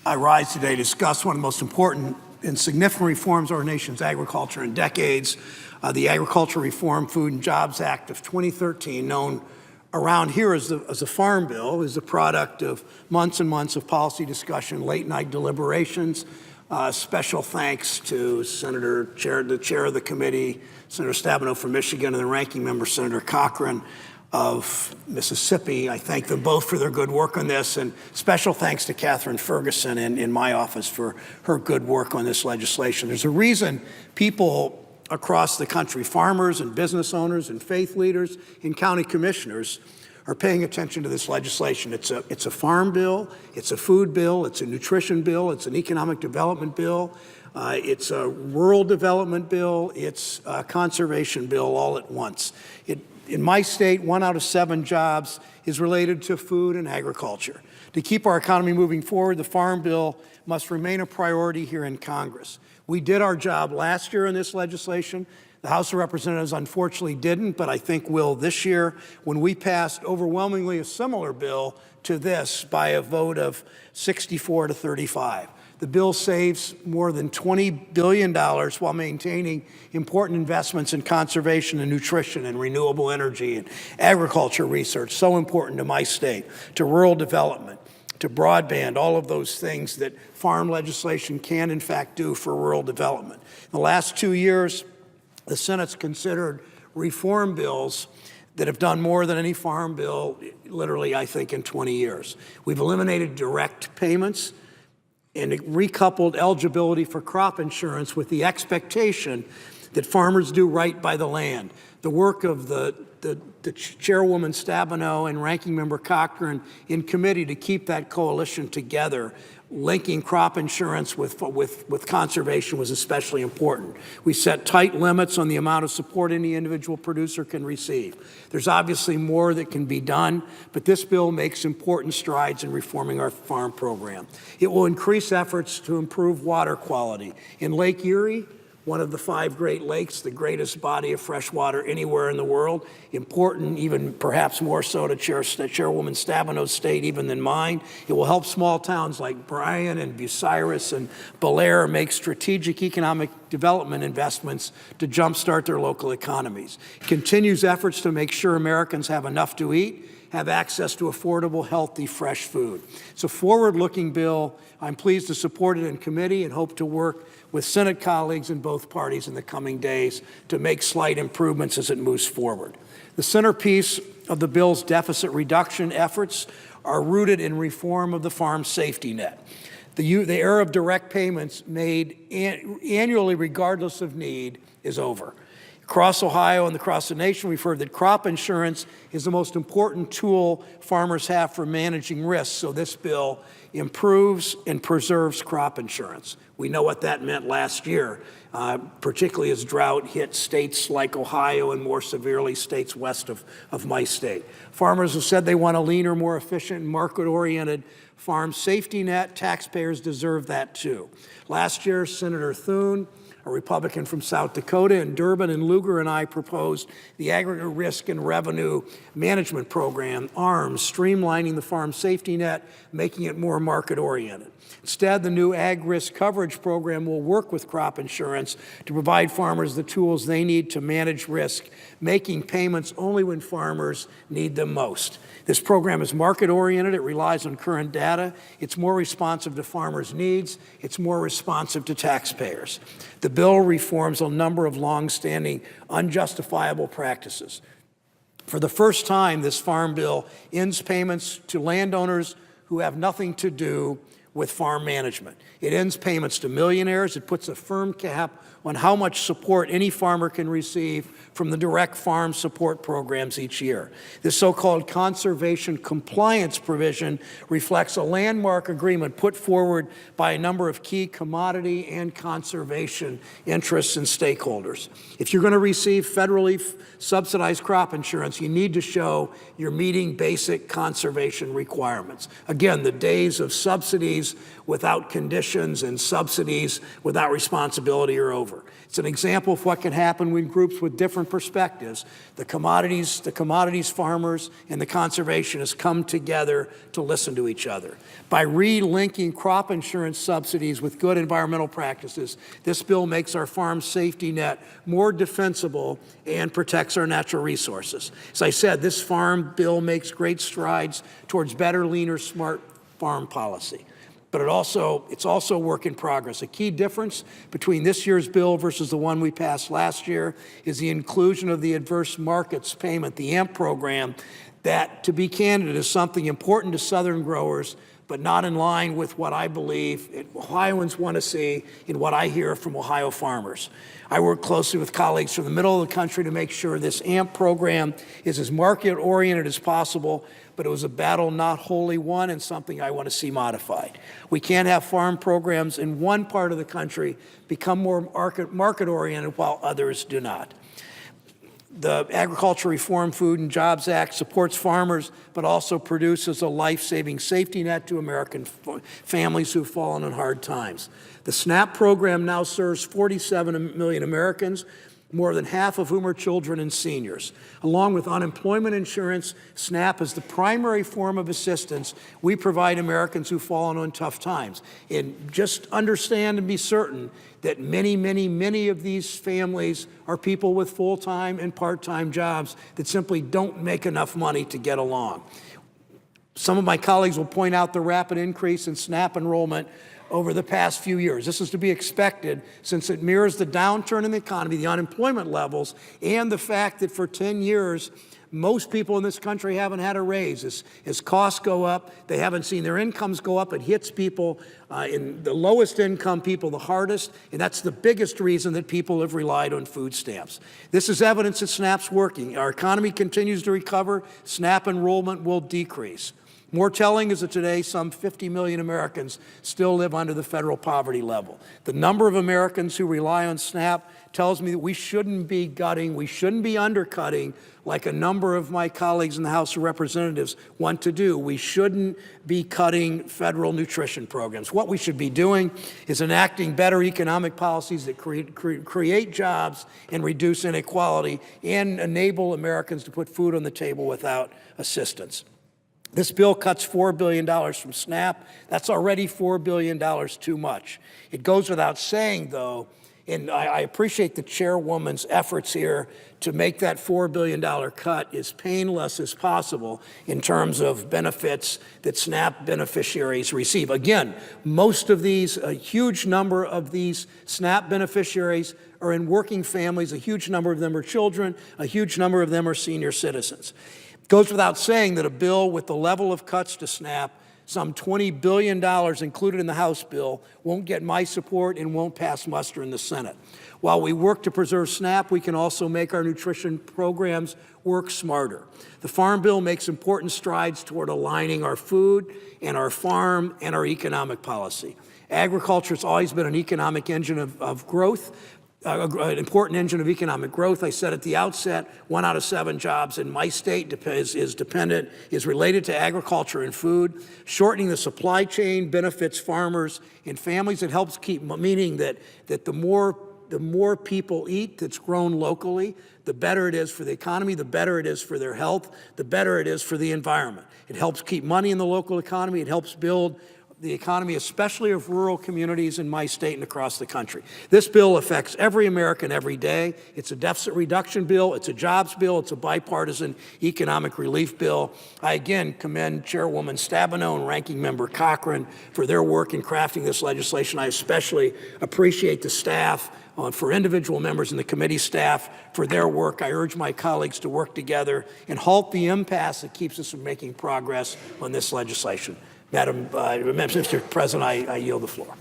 I rise today to discuss one of the most important and significant reforms of our nation's agriculture in decades, the Agricultural Reform, Food and Jobs Act of 2013, known around here as the Farm Bill, is the product of months and months of policy discussion, late night deliberations. Special thanks to the chair of the committee, Senator Stabenow from Michigan, and the ranking member, Senator Cochran of Mississippi. I thank them both for their good work on this, and special thanks to Catherine Ferguson in my office for her good work on this legislation. There's a reason people across the country, farmers and business owners and faith leaders and county commissioners, are paying attention to this legislation. It's a farm bill, it's a food bill, it's a nutrition bill, it's an economic development bill, it's a rural development bill, it's a conservation bill all at once. In my state, 1 out of 7 jobs is related to food and agriculture. To keep our economy moving forward, the Farm Bill must remain a priority here in Congress. We did our job last year in this legislation. The House of Representatives unfortunately didn't, but I think will this year when we passed overwhelmingly a similar bill to this by a vote of 64 to 35. The bill saves more than $20 billion while maintaining important investments in conservation and nutrition and renewable energy and agriculture research, so important to my state, to rural development, to broadband, all of those things that farm legislation can in fact do for rural development. In the last 2 years, the Senate's considered reform bills that have done more than any farm bill, literally, I think, in 20 years. We've eliminated direct payments and recoupled eligibility for crop insurance with the expectation that farmers do right by the land. The work of the Chairwoman Stabenow and Ranking Member Cochran in committee to keep that coalition together, linking crop insurance with conservation, was especially important. We set tight limits on the amount of support any individual producer can receive. There's obviously more that can be done, but this bill makes important strides in reforming our farm program. It will increase efforts to improve water quality. In Lake Erie, one of the 5 Great Lakes, the greatest body of fresh water anywhere in the world, important, even perhaps more so to Chairwoman Stabenow's state even than mine. It will help small towns like Bryan and Bucyrus and Belair make strategic economic development investments to jumpstart their local economies. It continues efforts to make sure Americans have enough to eat, have access to affordable, healthy, fresh food. It's a forward-looking bill. I'm pleased to support it in committee and hope to work with Senate colleagues in both parties in the coming days to make slight improvements as it moves forward. The centerpiece of the bill's deficit reduction efforts are rooted in reform of the farm safety net. The era of direct payments made annually regardless of need is over. Across Ohio and across the nation, we've heard that crop insurance is the most important tool farmers have for managing risks, so this bill improves and preserves crop insurance. We know what that meant last year, particularly as drought hit states like Ohio and more severely states west of my state. Farmers have said they want a leaner, more efficient, market-oriented farm safety net. Taxpayers deserve that too. Last year, Senator Thune, a Republican from South Dakota, and Durbin and Lugar and I proposed the Aggregate Risk and Revenue Management Program, ARMS, streamlining the farm safety net, making it more market-oriented. Instead, the new Ag Risk Coverage Program will work with crop insurance to provide farmers the tools they need to manage risk, making payments only when farmers need them most. This program is market-oriented. It relies on current data. It's more responsive to farmers' needs. It's more responsive to taxpayers. The bill reforms a number of long-standing unjustifiable practices. For the first time, this farm bill ends payments to landowners who have nothing to do with farm management. It ends payments to millionaires. It puts a firm cap on how much support any farmer can receive from the direct farm support programs each year. This so-called conservation compliance provision reflects a landmark agreement put forward by a number of key commodity and conservation interests and stakeholders. If you're going to receive federally subsidized crop insurance, you need to show you're meeting basic conservation requirements. Again, the days of subsidies fees without conditions and subsidies without responsibility are over. It's an example of what can happen when groups with different perspectives, the commodities farmers and the conservationists, come together to listen to each other. By relinking crop insurance subsidies with good environmental practices, this bill makes our farm safety net more defensible and protects our natural resources. As I said, this farm bill makes great strides towards better, leaner, smart farm policy. But it's also a work in progress. A key difference between this year's bill versus the one we passed last year is the inclusion of the adverse markets payment, the AMP program, that, to be candid, is something important to Southern growers, but not in line with what I believe Ohioans want to see and what I hear from Ohio farmers. I work closely with colleagues from the middle of the country to make sure this AMP program is as market-oriented as possible, but it was a battle not wholly won and something I want to see modified. We can't have farm programs in one part of the country become more market-oriented while others do not. The Agriculture Reform, Food and Jobs Act supports farmers, but also produces a life-saving safety net to American families who've fallen on hard times. The SNAP program now serves 47 million Americans, more than half of whom are children and seniors. Along with unemployment insurance, SNAP is the primary form of assistance we provide Americans who've fallen on tough times. And just understand and be certain that many of these families are people with full-time and part-time jobs that simply don't make enough money to get along. Some of my colleagues will point out the rapid increase in SNAP enrollment over the past few years. This is to be expected since it mirrors the downturn in the economy, the unemployment levels, and the fact that for 10 years, most people in this country haven't had a raise. As costs go up, they haven't seen their incomes go up. It hits people in the lowest income people the hardest, and that's the biggest reason that people have relied on food stamps. This is evidence that SNAP's working. Our economy continues to recover. SNAP enrollment will decrease. More telling is that today some 50 million Americans still live under the federal poverty level. The number of Americans who rely on SNAP tells me that we shouldn't be gutting, we shouldn't be undercutting like a number of my colleagues in the House of Representatives want to do. We shouldn't be cutting federal nutrition programs. What we should be doing is enacting better economic policies that create jobs and reduce inequality and enable Americans to put food on the table without assistance. This bill cuts $4 billion from SNAP. That's already $4 billion too much. It goes without saying, though, and I appreciate the chairwoman's efforts here to make that $4 billion cut as painless as possible in terms of benefits that SNAP beneficiaries receive. Again, a huge number of these SNAP beneficiaries are in working families. A huge number of them are children. A huge number of them are senior citizens. It goes without saying that a bill with the level of cuts to SNAP, some $20 billion included in the House bill, won't get my support and won't pass muster in the Senate. While we work to preserve SNAP, we can also make our nutrition programs work smarter. The Farm Bill makes important strides toward aligning our food and our farm and our economic policy. Agriculture has always been an economic engine of growth. An important engine of economic growth. I said at the outset, 1 out of 7 jobs in my state is related to agriculture and food. Shortening the supply chain benefits farmers and families. It helps keep, meaning that the more people eat that's grown locally, the better it is for the economy, the better it is for their health, the better it is for the environment. It helps keep money in the local economy. It helps build the economy, especially of rural communities in my state and across the country. This bill affects every American every day. It's a deficit reduction bill. It's a jobs bill. It's a bipartisan economic relief bill. I again commend Chairwoman Stabenow and Ranking Member Cochran for their work in crafting this legislation. I especially appreciate the staff, for individual members and the committee staff for their work. I urge my colleagues to work together and halt the impasse that keeps us from making progress on this legislation. Mr. President, I yield the floor.